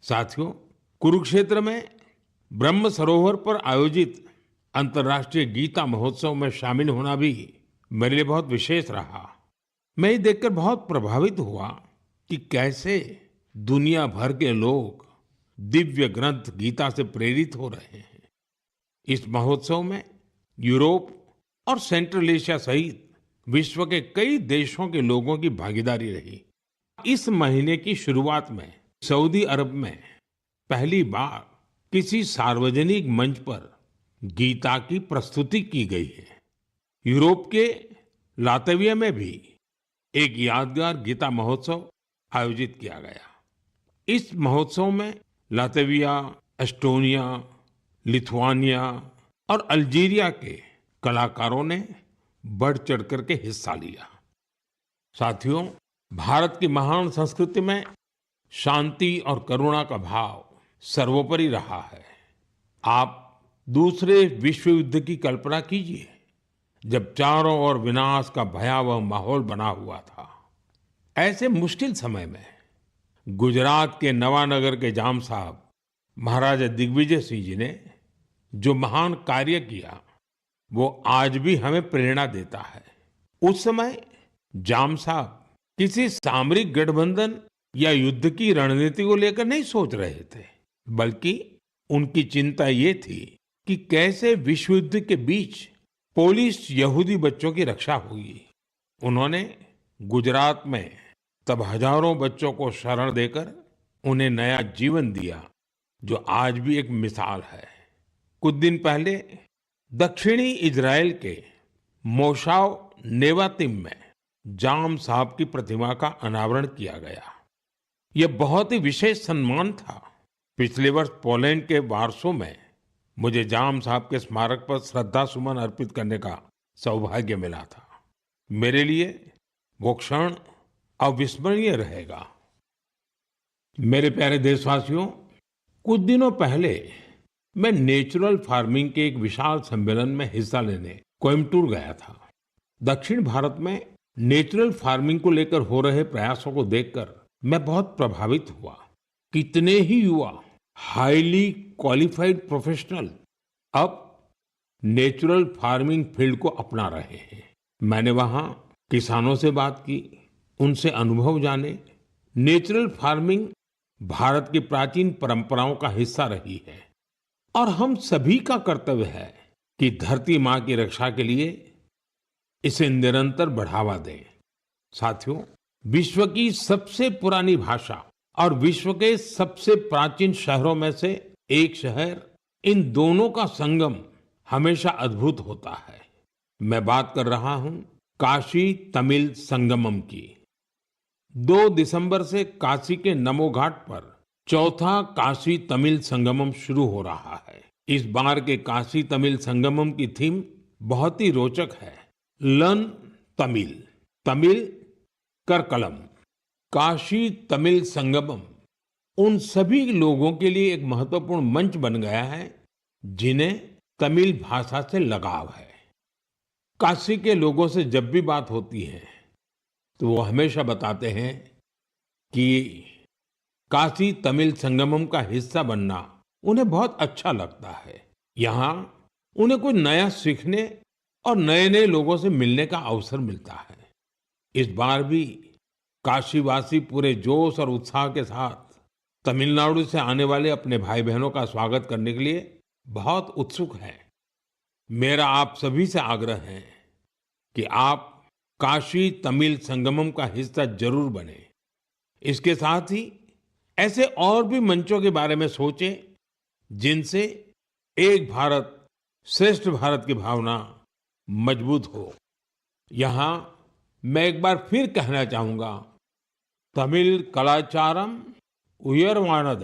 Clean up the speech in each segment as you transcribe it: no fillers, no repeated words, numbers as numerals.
साथियों, कुरुक्षेत्र में ब्रह्म सरोवर पर आयोजित अंतर्राष्ट्रीय गीता महोत्सव में शामिल होना भी मेरे लिए बहुत विशेष रहा। मैं ये देखकर बहुत प्रभावित हुआ कि कैसे दुनिया भर के लोग दिव्य ग्रंथ गीता से प्रेरित हो रहे हैं। इस महोत्सव में यूरोप और सेंट्रल एशिया सहित विश्व के कई देशों के लोगों की भागीदारी रही। इस महीने की शुरुआत में सऊदी अरब में पहली बार किसी सार्वजनिक मंच पर गीता की प्रस्तुति की गई है। यूरोप के लातविया में भी एक यादगार गीता महोत्सव आयोजित किया गया। इस महोत्सव में लातविया, एस्टोनिया, लिथुआनिया और अल्जीरिया के कलाकारों ने बढ़ चढ़कर के हिस्सा लिया। साथियों, भारत की महान संस्कृति में शांति और करुणा का भाव सर्वोपरि रहा है। आप दूसरे विश्व युद्ध की कल्पना कीजिए, जब चारों ओर विनाश का भयावह माहौल बना हुआ था। ऐसे मुश्किल समय में गुजरात के नवानगर के जाम साहब महाराजा दिग्विजय सिंह जी ने जो महान कार्य किया, वो आज भी हमें प्रेरणा देता है। उस समय जाम साहब किसी सामरिक गठबंधन या युद्ध की रणनीति को लेकर नहीं सोच रहे थे, बल्कि उनकी चिंता ये थी कि कैसे विश्व युद्ध के बीच पोलिश यहूदी बच्चों की रक्षा होगी। उन्होंने गुजरात में तब हजारों बच्चों को शरण देकर उन्हें नया जीवन दिया, जो आज भी एक मिसाल है। कुछ दिन पहले दक्षिणी इजराइल के मोशाव नेवातिम में जाम साहब की प्रतिमा का अनावरण किया गया। यह बहुत ही विशेष सम्मान था। पिछले वर्ष पोलैंड के वार्सो में मुझे जाम साहब के स्मारक पर श्रद्धा सुमन अर्पित करने का सौभाग्य मिला था। मेरे लिए वो क्षण अविस्मरणीय रहेगा। मेरे प्यारे देशवासियों, कुछ दिनों पहले मैं नेचुरल फार्मिंग के एक विशाल सम्मेलन में हिस्सा लेने कोयम्बटूर गया था। दक्षिण भारत में नेचुरल फार्मिंग को लेकर हो रहे प्रयासों को देखकर मैं बहुत प्रभावित हुआ। कितने ही युवा हाईली क्वालिफाइड प्रोफेशनल अब नेचुरल फार्मिंग फील्ड को अपना रहे हैं। मैंने वहां किसानों से बात की, उनसे अनुभव जाने। नेचुरल फार्मिंग भारत की प्राचीन परंपराओं का हिस्सा रही है और हम सभी का कर्तव्य है कि धरती माँ की रक्षा के लिए इसे निरंतर बढ़ावा दें। साथियों, विश्व की सबसे पुरानी भाषा और विश्व के सबसे प्राचीन शहरों में से एक शहर, इन दोनों का संगम हमेशा अद्भुत होता है। मैं बात कर रहा हूं काशी तमिल संगमम की। 2 दिसंबर से काशी के नमो घाट पर चौथा काशी तमिल संगमम शुरू हो रहा है। इस बार के काशी तमिल संगमम की थीम बहुत ही रोचक है। लर्न तमिल, तमिल कर कलम। काशी तमिल संगमम उन सभी लोगों के लिए एक महत्वपूर्ण मंच बन गया है जिन्हें तमिल भाषा से लगाव है। काशी के लोगों से जब भी बात होती है तो वो हमेशा बताते हैं कि काशी तमिल संगमम का हिस्सा बनना उन्हें बहुत अच्छा लगता है। यहाँ उन्हें कुछ नया सीखने और नए नए लोगों से मिलने का अवसर मिलता है। इस बार भी काशीवासी पूरे जोश और उत्साह के साथ तमिलनाडु से आने वाले अपने भाई बहनों का स्वागत करने के लिए बहुत उत्सुक हैं। मेरा आप सभी से आग्रह है कि आप काशी तमिल संगमम का हिस्सा जरूर बने। इसके साथ ही ऐसे और भी मंचों के बारे में सोचें जिनसे एक भारत श्रेष्ठ भारत की भावना मजबूत हो। यहाँ मैं एक बार फिर कहना चाहूंगा, तमिल कलाचारम उयर्वानद,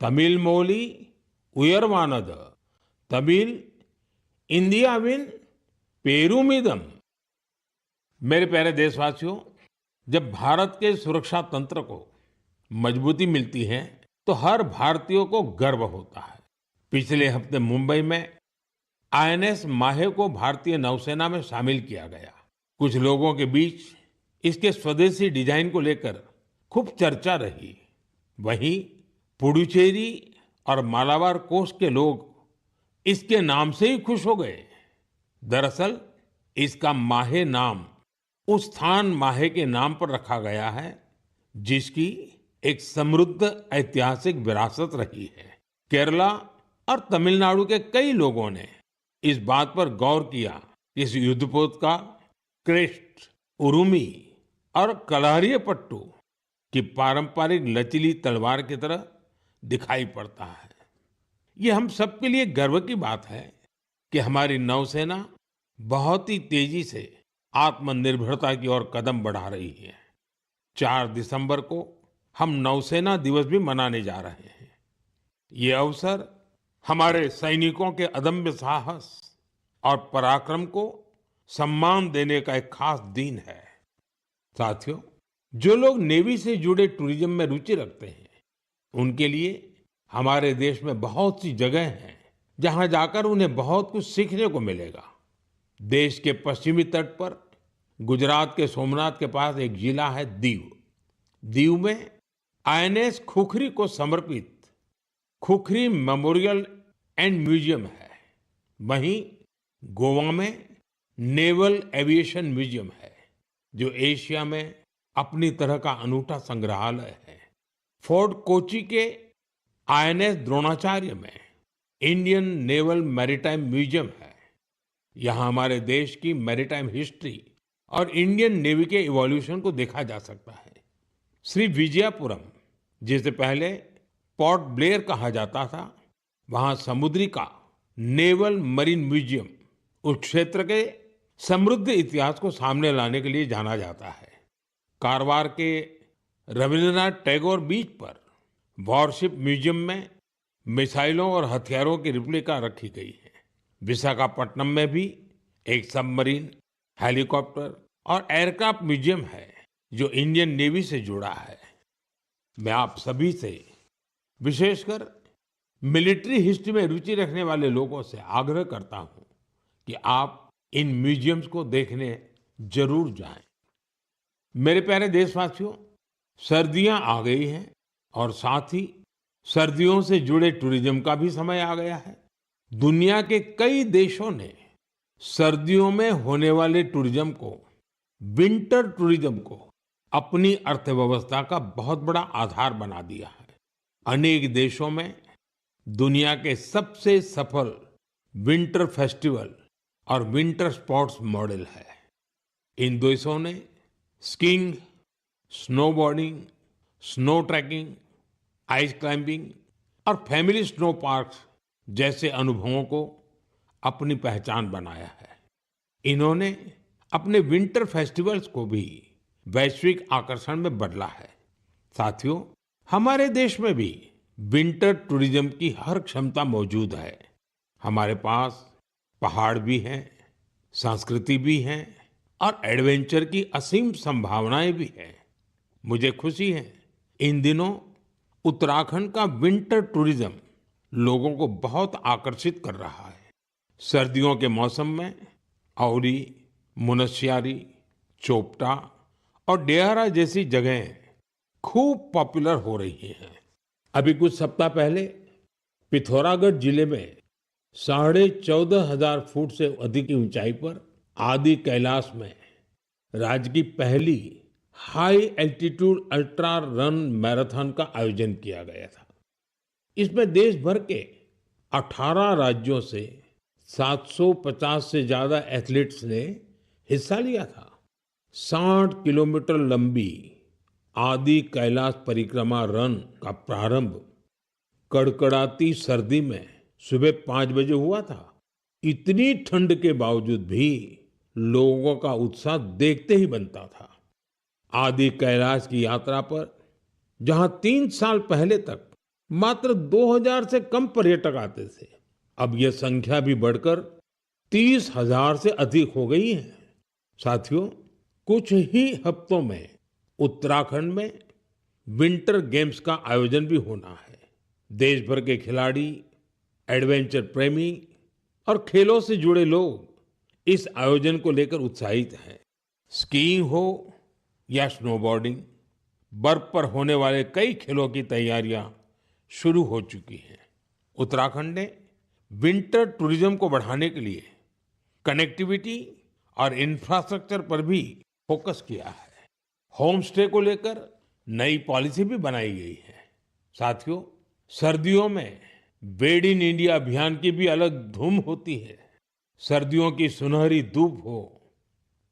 तमिल मोली उयर्वानद, तमिल इंडियाविन पेरुमिदम। मेरे प्यारे देशवासियों, जब भारत के सुरक्षा तंत्र को मजबूती मिलती है तो हर भारतीय को गर्व होता है। पिछले हफ्ते मुंबई में आईएनएस माहे को भारतीय नौसेना में शामिल किया गया। कुछ लोगों के बीच इसके स्वदेशी डिजाइन को लेकर खूब चर्चा रही। वहीं पुडुचेरी और मालाबार कोस्ट के लोग इसके नाम से ही खुश हो गए। दरअसल इसका माहे नाम उस स्थान माहे के नाम पर रखा गया है जिसकी एक समृद्ध ऐतिहासिक विरासत रही है। केरला और तमिलनाडु के कई लोगों ने इस बात पर गौर किया कि इस युद्धपोत का क्रेस्ट, उरुमी और कलारियपट्टू की पारंपरिक लचीली तलवार की तरह दिखाई पड़ता है। ये हम सबके लिए गर्व की बात है कि हमारी नौसेना बहुत ही तेजी से आत्मनिर्भरता की ओर कदम बढ़ा रही है। 4 दिसंबर को हम नौसेना दिवस भी मनाने जा रहे हैं। ये अवसर हमारे सैनिकों के अदम्य साहस और पराक्रम को सम्मान देने का एक खास दिन है। साथियों, जो लोग नेवी से जुड़े टूरिज्म में रुचि रखते हैं, उनके लिए हमारे देश में बहुत सी जगह हैं जहां जाकर उन्हें बहुत कुछ सीखने को मिलेगा। देश के पश्चिमी तट पर गुजरात के सोमनाथ के पास एक जिला है दीव। दीव में आईएनएस खुखरी को समर्पित खुखरी मेमोरियल एंड म्यूजियम है। वहीं गोवा में नेवल एविएशन म्यूजियम है जो एशिया में अपनी तरह का अनूठा संग्रहालय है। फोर्ट कोची के आईएनएस द्रोणाचार्य में इंडियन नेवल मैरीटाइम म्यूजियम है। यहाँ हमारे देश की मैरीटाइम हिस्ट्री और इंडियन नेवी के इवोल्यूशन को देखा जा सकता है। श्री विजयपुरम, जिसे पहले पोर्ट ब्लेयर कहा जाता था, वहाँ समुद्री का नेवल मरीन म्यूजियम उस क्षेत्र के समृद्ध इतिहास को सामने लाने के लिए जाना जाता है। कारवार के रविंद्रनाथ टैगोर बीच पर वॉरशिप म्यूजियम में मिसाइलों और हथियारों की रिप्लिका रखी गई है। विशाखापट्टनम में भी एक सबमरीन, हेलीकॉप्टर और एयरक्राफ्ट म्यूजियम है जो इंडियन नेवी से जुड़ा है। मैं आप सभी से, विशेषकर मिलिट्री हिस्ट्री में रुचि रखने वाले लोगों से आग्रह करता हूं कि आप इन म्यूजियम्स को देखने जरूर जाएं। मेरे प्यारे देशवासियों, सर्दियां आ गई हैं और साथ ही सर्दियों से जुड़े टूरिज्म का भी समय आ गया है। दुनिया के कई देशों ने सर्दियों में होने वाले टूरिज्म को, विंटर टूरिज्म को अपनी अर्थव्यवस्था का बहुत बड़ा आधार बना दिया है। अनेक देशों में दुनिया के सबसे सफल विंटर फेस्टिवल और विंटर स्पोर्ट्स मॉडल है। इन देशों ने skiing, snowboarding, snow trekking, ice climbing और फैमिली स्नो पार्क्स जैसे अनुभवों को अपनी पहचान बनाया है। इन्होंने अपने विंटर फेस्टिवल्स को भी वैश्विक आकर्षण में बदला है। साथियों, हमारे देश में भी विंटर टूरिज्म की हर क्षमता मौजूद है। हमारे पास पहाड़ भी हैं, संस्कृति भी है और एडवेंचर की असीम संभावनाएं भी हैं। मुझे खुशी है, इन दिनों उत्तराखंड का विंटर टूरिज्म लोगों को बहुत आकर्षित कर रहा है। सर्दियों के मौसम में औली, मुनस्यारी, चोपटा और डेहरा जैसी जगहें खूब पॉपुलर हो रही हैं। अभी कुछ सप्ताह पहले पिथौरागढ़ जिले में 14,500 फुट से अधिक की ऊंचाई पर आदि कैलाश में राज्य की पहली high altitude ultra run marathon का आयोजन किया गया था। इसमें देश भर के 18 राज्यों से 750 से ज्यादा एथलीट्स ने हिस्सा लिया था। 60 किलोमीटर लंबी आदि कैलाश परिक्रमा रन का प्रारंभ कड़कड़ाती सर्दी में सुबह 5 बजे हुआ था। इतनी ठंड के बावजूद भी लोगों का उत्साह देखते ही बनता था। आदि कैलाश की यात्रा पर जहां 3 साल पहले तक मात्र 2000 से कम पर्यटक आते थे, अब यह संख्या भी बढ़कर 30,000 से अधिक हो गई है। साथियों, कुछ ही हफ्तों में उत्तराखंड में विंटर गेम्स का आयोजन भी होना है। देश भर के खिलाड़ी, एडवेंचर प्रेमी और खेलों से जुड़े लोग इस आयोजन को लेकर उत्साहित हैं। स्कीइंग हो या स्नोबोर्डिंग, बर्फ पर होने वाले कई खेलों की तैयारियां शुरू हो चुकी हैं। उत्तराखंड ने विंटर टूरिज्म को बढ़ाने के लिए कनेक्टिविटी और इंफ्रास्ट्रक्चर पर भी फोकस किया है। होम स्टे को लेकर नई पॉलिसी भी बनाई गई है। साथियों, सर्दियों में बेड इन इंडिया अभियान की भी अलग धूम होती है। सर्दियों की सुनहरी धूप हो,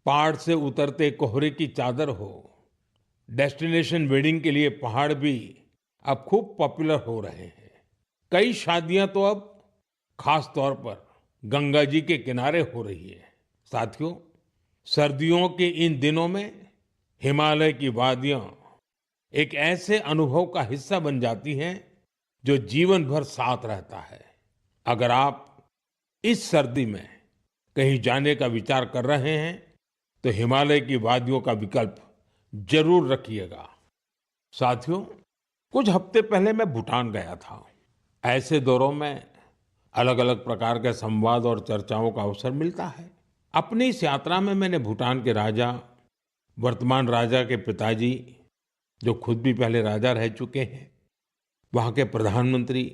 पहाड़ से उतरते कोहरे की चादर हो, डेस्टिनेशन वेडिंग के लिए पहाड़ भी अब खूब पॉपुलर हो रहे हैं। कई शादियां तो अब खास तौर पर गंगा जी के किनारे हो रही है। साथियों, सर्दियों के इन दिनों में हिमालय की वादियां एक ऐसे अनुभव का हिस्सा बन जाती हैं जो जीवन भर साथ रहता है। अगर आप इस सर्दी में कहीं जाने का विचार कर रहे हैं तो हिमालय की वादियों का विकल्प जरूर रखिएगा। साथियों, कुछ हफ्ते पहले मैं भूटान गया था। ऐसे दौरों में अलग अलग प्रकार के संवाद और चर्चाओं का अवसर मिलता है। अपनी इस यात्रा में मैंने भूटान के राजा, वर्तमान राजा के पिताजी, जो खुद भी पहले राजा रह चुके हैं, वहाँ के प्रधानमंत्री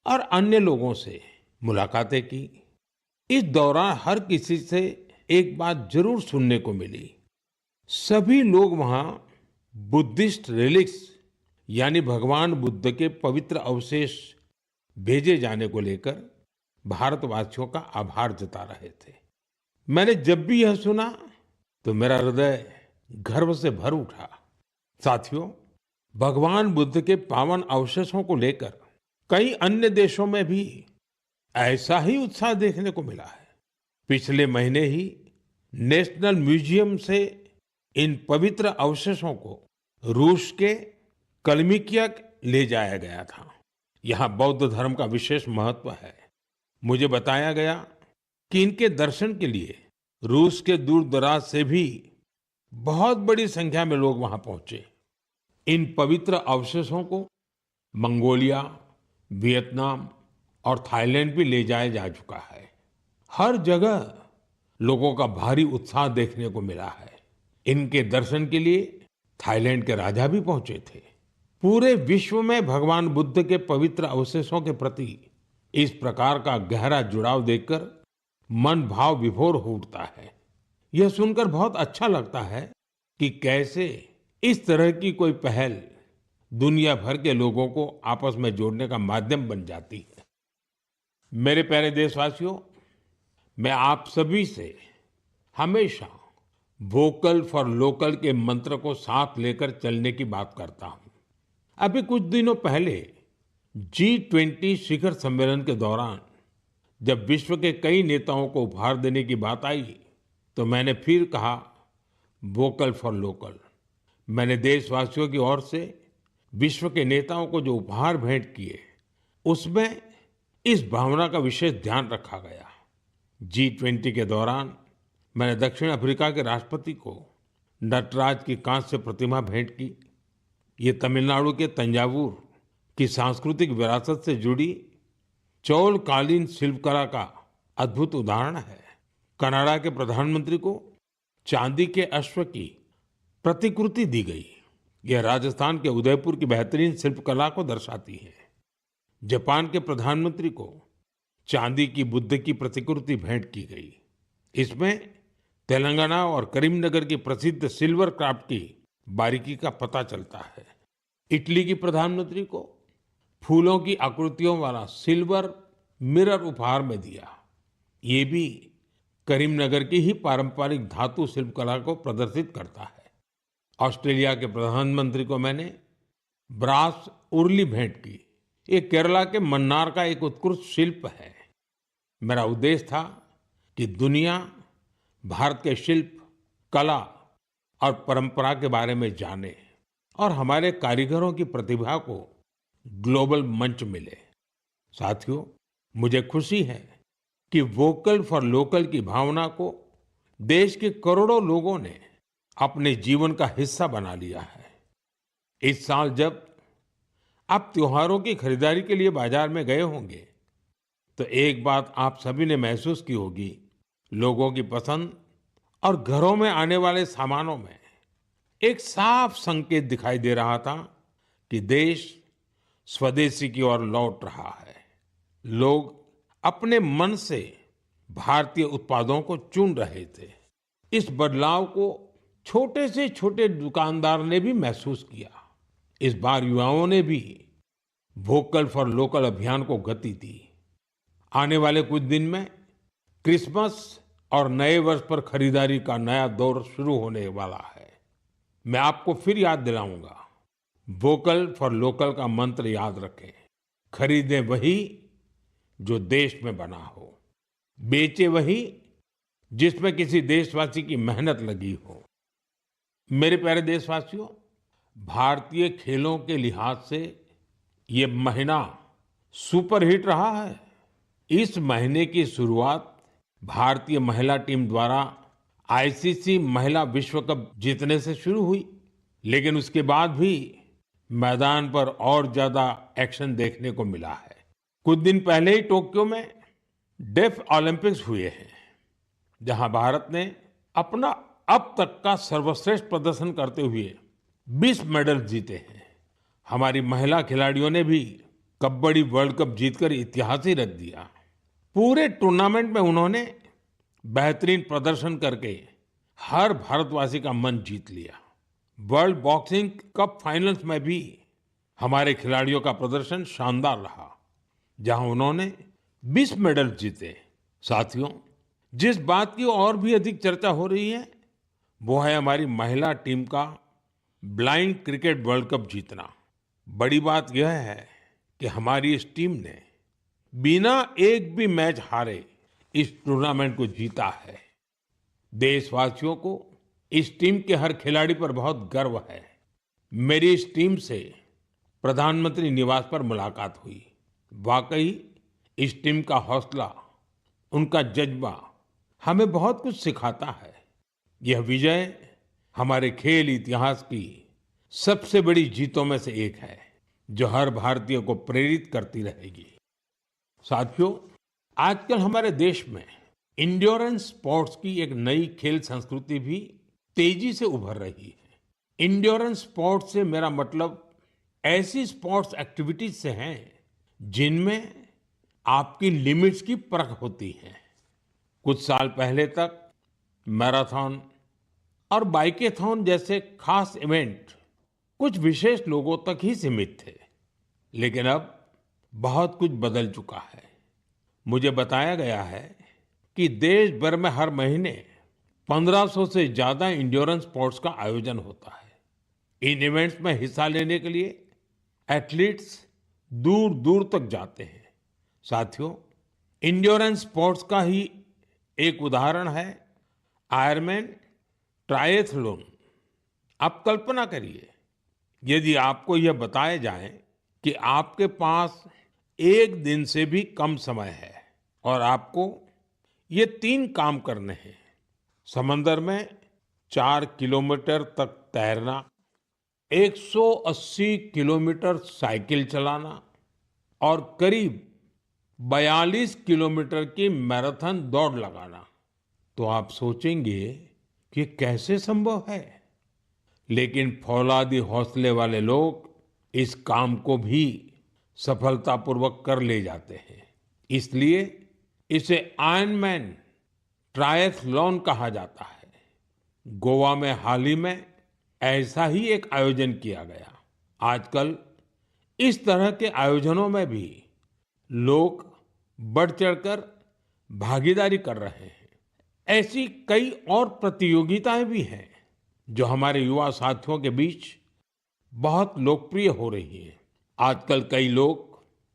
और अन्य लोगों से मुलाकातें की। इस दौरान हर किसी से एक बात जरूर सुनने को मिली। सभी लोग वहाँ बुद्धिस्ट रिलिक्स यानी भगवान बुद्ध के पवित्र अवशेष भेजे जाने को लेकर भारतवासियों का आभार जता रहे थे। मैंने जब भी यह सुना तो मेरा हृदय गर्व से भर उठा। साथियों, भगवान बुद्ध के पावन अवशेषों को लेकर कई अन्य देशों में भी ऐसा ही उत्साह देखने को मिला है। पिछले महीने ही नेशनल म्यूजियम से इन पवित्र अवशेषों को रूस के कलमिकिया ले जाया गया था। यहाँ बौद्ध धर्म का विशेष महत्व है। मुझे बताया गया कि इनके दर्शन के लिए रूस के दूर दराज से भी बहुत बड़ी संख्या में लोग वहां पहुंचे। इन पवित्र अवशेषों को मंगोलिया, वियतनाम और थाईलैंड भी ले जाया जा चुका है। हर जगह लोगों का भारी उत्साह देखने को मिला है। इनके दर्शन के लिए थाईलैंड के राजा भी पहुंचे थे। पूरे विश्व में भगवान बुद्ध के पवित्र अवशेषों के प्रति इस प्रकार का गहरा जुड़ाव देखकर मन भाव विभोर हो उठता है। यह सुनकर बहुत अच्छा लगता है कि कैसे इस तरह की कोई पहल दुनिया भर के लोगों को आपस में जोड़ने का माध्यम बन जाती है। मेरे प्यारे देशवासियों, मैं आप सभी से हमेशा वोकल फॉर लोकल के मंत्र को साथ लेकर चलने की बात करता हूं। अभी कुछ दिनों पहले G20 शिखर सम्मेलन के दौरान जब विश्व के कई नेताओं को उपहार देने की बात आई तो मैंने फिर कहा वोकल फॉर लोकल। मैंने देशवासियों की ओर से विश्व के नेताओं को जो उपहार भेंट किए उसमें इस भावना का विशेष ध्यान रखा गया। G20 के दौरान मैंने दक्षिण अफ्रीका के राष्ट्रपति को नटराज की कांस्य प्रतिमा भेंट की। ये तमिलनाडु के तंजावुर की सांस्कृतिक विरासत से जुड़ी चौलकालीन शिल्पकला का अद्भुत उदाहरण है। कनाडा के प्रधानमंत्री को चांदी के अश्व की प्रतिकृति दी गई। यह राजस्थान के उदयपुर की बेहतरीन शिल्पकला को दर्शाती है। जापान के प्रधानमंत्री को चांदी की बुद्ध की प्रतिकृति भेंट की गई। इसमें तेलंगाना और करीमनगर की प्रसिद्ध सिल्वर क्राफ्ट की बारीकी का पता चलता है। इटली की प्रधानमंत्री को फूलों की आकृतियों वाला सिल्वर मिरर उपहार में दिया। ये भी करीमनगर की ही पारंपरिक धातु शिल्पकला को प्रदर्शित करता है। ऑस्ट्रेलिया के प्रधानमंत्री को मैंने ब्रास उर्ली भेंट की। ये केरला के मन्नार का एक उत्कृष्ट शिल्प है। मेरा उद्देश्य था कि दुनिया भारत के शिल्प, कला और परंपरा के बारे में जाने और हमारे कारीगरों की प्रतिभा को ग्लोबल मंच मिले। साथियों, मुझे खुशी है कि वोकल फॉर लोकल की भावना को देश के करोड़ों लोगों ने अपने जीवन का हिस्सा बना लिया है। इस साल जब आप त्योहारों की खरीदारी के लिए बाजार में गए होंगे तो एक बात आप सभी ने महसूस की होगी, लोगों की पसंद और घरों में आने वाले सामानों में एक साफ संकेत दिखाई दे रहा था कि देश स्वदेशी की ओर लौट रहा है। लोग अपने मन से भारतीय उत्पादों को चुन रहे थे। इस बदलाव को छोटे से छोटे दुकानदार ने भी महसूस किया। इस बार युवाओं ने भी वोकल फॉर लोकल अभियान को गति दी। आने वाले कुछ दिन में क्रिसमस और नए वर्ष पर खरीदारी का नया दौर शुरू होने वाला है। मैं आपको फिर याद दिलाऊंगा, वोकल फॉर लोकल का मंत्र याद रखें। खरीदें वही जो देश में बना हो, बेचे वही जिसमें किसी देशवासी की मेहनत लगी हो। मेरे प्यारे देशवासियों, भारतीय खेलों के लिहाज से ये महीना सुपरहिट रहा है। इस महीने की शुरुआत भारतीय महिला टीम द्वारा आईसीसी महिला विश्व कप जीतने से शुरू हुई, लेकिन उसके बाद भी मैदान पर और ज्यादा एक्शन देखने को मिला है। कुछ दिन पहले ही टोक्यो में डेफ ओलंपिक्स हुए हैं, जहां भारत ने अपना अब तक का सर्वश्रेष्ठ प्रदर्शन करते हुए 20 मेडल जीते हैं। हमारी महिला खिलाड़ियों ने भी कबड्डी वर्ल्ड कप जीतकर इतिहास ही रच दिया। पूरे टूर्नामेंट में उन्होंने बेहतरीन प्रदर्शन करके हर भारतवासी का मन जीत लिया। वर्ल्ड बॉक्सिंग कप फाइनल्स में भी हमारे खिलाड़ियों का प्रदर्शन शानदार रहा, जहां उन्होंने 20 मेडल जीते। साथियों, जिस बात की और भी अधिक चर्चा हो रही है, वो है हमारी महिला टीम का ब्लाइंड क्रिकेट वर्ल्ड कप जीतना। बड़ी बात यह है कि हमारी इस टीम ने बिना एक भी मैच हारे इस टूर्नामेंट को जीता है। देशवासियों को इस टीम के हर खिलाड़ी पर बहुत गर्व है। मेरी इस टीम से प्रधानमंत्री निवास पर मुलाकात हुई। वाकई इस टीम का हौसला, उनका जज्बा हमें बहुत कुछ सिखाता है। यह विजय हमारे खेल इतिहास की सबसे बड़ी जीतों में से एक है, जो हर भारतीय को प्रेरित करती रहेगी। साथियों, आजकल हमारे देश में इंड्योरेंस स्पोर्ट्स की एक नई खेल संस्कृति भी तेजी से उभर रही है। इंड्योरेंस स्पोर्ट्स से मेरा मतलब ऐसी स्पोर्ट्स एक्टिविटीज से है जिनमें आपकी लिमिट्स की परख होती है। कुछ साल पहले तक मैराथन और बाइकेथॉन जैसे खास इवेंट कुछ विशेष लोगों तक ही सीमित थे, लेकिन अब बहुत कुछ बदल चुका है। मुझे बताया गया है कि देश भर में हर महीने 1500 से ज्यादा इंड्योरेंस स्पोर्ट्स का आयोजन होता है। इन इवेंट्स में हिस्सा लेने के लिए एथलीट्स दूर दूर तक जाते हैं। साथियों, इंड्योरेंस स्पोर्ट्स का ही एक उदाहरण है आयरमैन ट्रायथलॉन। आप कल्पना करिए, यदि आपको यह बताया जाए कि आपके पास एक दिन से भी कम समय है और आपको ये 3 काम करने हैं: समंदर में 4 किलोमीटर तक तैरना, 180 किलोमीटर साइकिल चलाना और करीब 42 किलोमीटर की मैराथन दौड़ लगाना, तो आप सोचेंगे कि कैसे संभव है। लेकिन फौलादी हौसले वाले लोग इस काम को भी सफलतापूर्वक कर ले जाते हैं। इसलिए इसे आयरनमैन ट्रायथलॉन कहा जाता है। गोवा में हाल ही में ऐसा ही एक आयोजन किया गया। आजकल इस तरह के आयोजनों में भी लोग बढ़ चढ़कर भागीदारी कर रहे हैं। ऐसी कई और प्रतियोगिताएं भी हैं जो हमारे युवा साथियों के बीच बहुत लोकप्रिय हो रही हैं। आजकल कई लोग